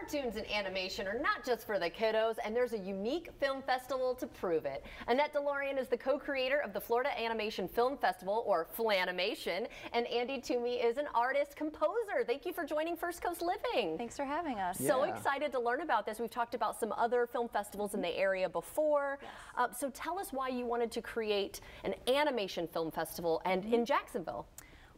Cartoons and animation are not just for the kiddos, and there's a unique film festival to prove it. Annette DeLorean is the co-creator of the Florida Animation Film Festival, or FLanimation, and Andy Toomey is an artist-composer. Thank you for joining First Coast Living. Thanks for having us. So excited to learn about this. We've talked about some other film festivals in the area before. Yes. So tell us why you wanted to create an animation film festival and in Jacksonville.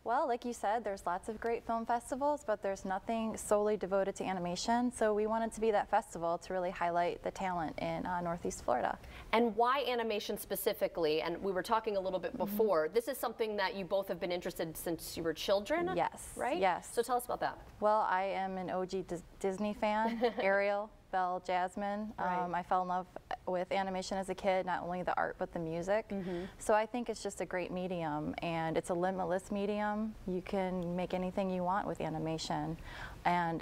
Well, like you said, there's lots of great film festivals, but there's nothing solely devoted to animation. So we wanted to be that festival to really highlight the talent in Northeast Florida. And why animation specifically? And we were talking a little bit before. This is something that you both have been interested in since you were children? Yes. Right? Yes. So tell us about that. Well, I am an OG Disney fan. Ariel, Belle, Jasmine. Right. I fell in love with animation as a kid, not only the art but the music. So I think it's just a great medium, and it's a limitless medium. You can make anything you want with animation, and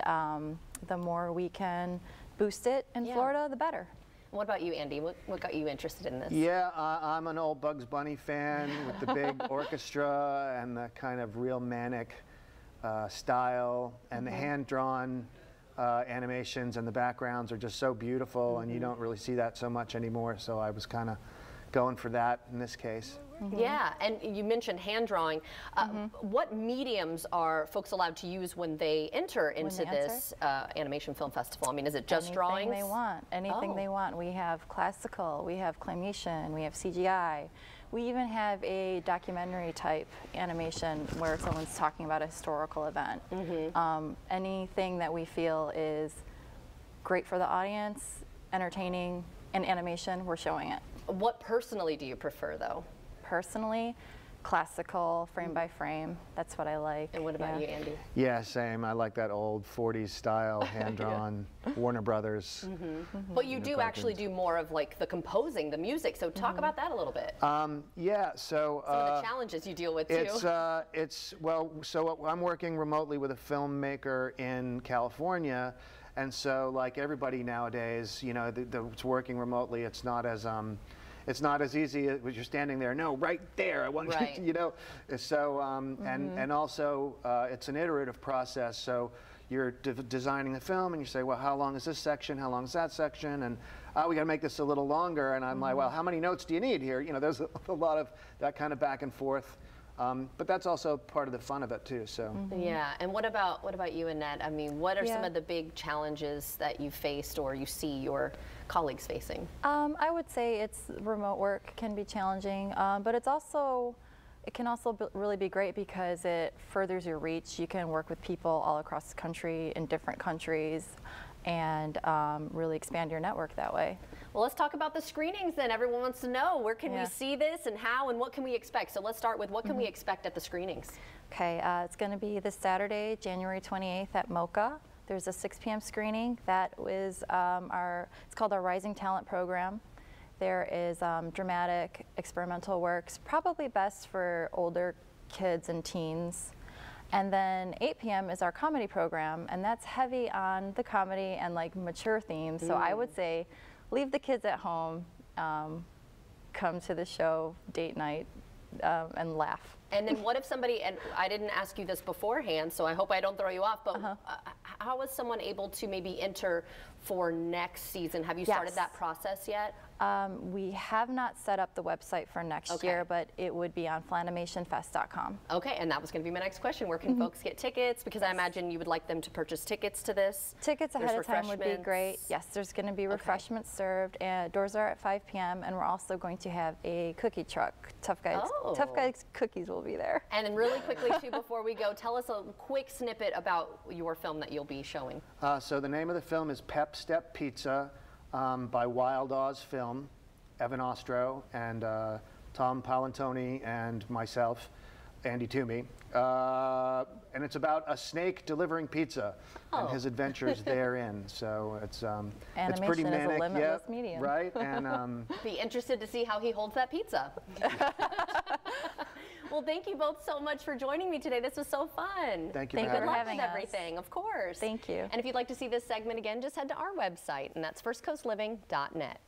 the more we can boost it in Florida, the better. What about you, Andy? What got you interested in this? Yeah, I'm an old Bugs Bunny fan with the big orchestra and the kind of real manic style, and the hand-drawn animations and the backgrounds are just so beautiful, and you don't really see that so much anymore, so I was kind of going for that in this case. Yeah, and you mentioned hand drawing. What mediums are folks allowed to use when they enter into this animation film festival? I mean, is it just drawings? Anything they want. Anything they want. We have classical, we have claymation, we have CGI. We even have a documentary type animation where someone's talking about a historical event. Anything that we feel is great for the audience, entertaining, and animation, we're showing it. What personally do you prefer, though? Personally, classical, frame by frame. That's what I like. And what about you, Andy? Yeah, same. I like that old 40s style, hand-drawn, Warner Brothers. But you do actually do more of like the composing, the music, so talk about that a little bit. Yeah, so some of the challenges you deal with too. Well, so I'm working remotely with a filmmaker in California, and so like everybody nowadays, you know, that's working remotely, it's not as easy as you're standing there. No, right there. I want you, you know. So and also it's an iterative process. So you're designing the film, and you say, well, how long is this section? How long is that section? And we got to make this a little longer. And I'm like, well, how many notes do you need here? You know, there's a lot of that kind of back and forth. But that's also part of the fun of it too. So yeah. And what about you, Annette? I mean, what are some of the big challenges that you faced or you see your colleagues facing? I would say it's remote work can be challenging, but it can also really be great because it furthers your reach. You can work with people all across the country in different countries, and really expand your network that way. Well, let's talk about the screenings then. Everyone wants to know, where can we see this and how and what can we expect? So let's start with what can we expect at the screenings? Okay, it's going to be this Saturday, January 28th at MOCA. There's a 6 p.m. screening. That is it's called our Rising Talent Program. There is dramatic, experimental works, probably best for older kids and teens. And then 8 p.m. is our comedy program, and that's heavy on the comedy and like mature themes. So I would say leave the kids at home, come to the show, date night, and laugh. And then what if somebody, and I didn't ask you this beforehand, so I hope I don't throw you off, but how is someone able to maybe enter for next season? Have you started that process yet? We have not set up the website for next year, but it would be on FLanimationFest.com. Okay, and that was going to be my next question. Where can folks get tickets? Because I imagine you would like them to purchase tickets to this. Tickets ahead of time would be great. Yes, there's going to be refreshments served, and doors are at 5 p.m. and we're also going to have a cookie truck. Tough Guys Cookies will be there. And then really quickly too, before we go, tell us a quick snippet about your film that you'll be showing. So the name of the film is Pep Step Pizza. By Wild Oz Film, Evan Ostro and Tom Palantoni and myself, Andy Toomey. And it's about a snake delivering pizza and his adventures therein. So it's pretty manic. Is a limitless medium. Right? And be interested to see how he holds that pizza. Well, thank you both so much for joining me today. This was so fun. Thank you for having us. Everything, of course. Thank you. And if you'd like to see this segment again, just head to our website, and that's firstcoastliving.net.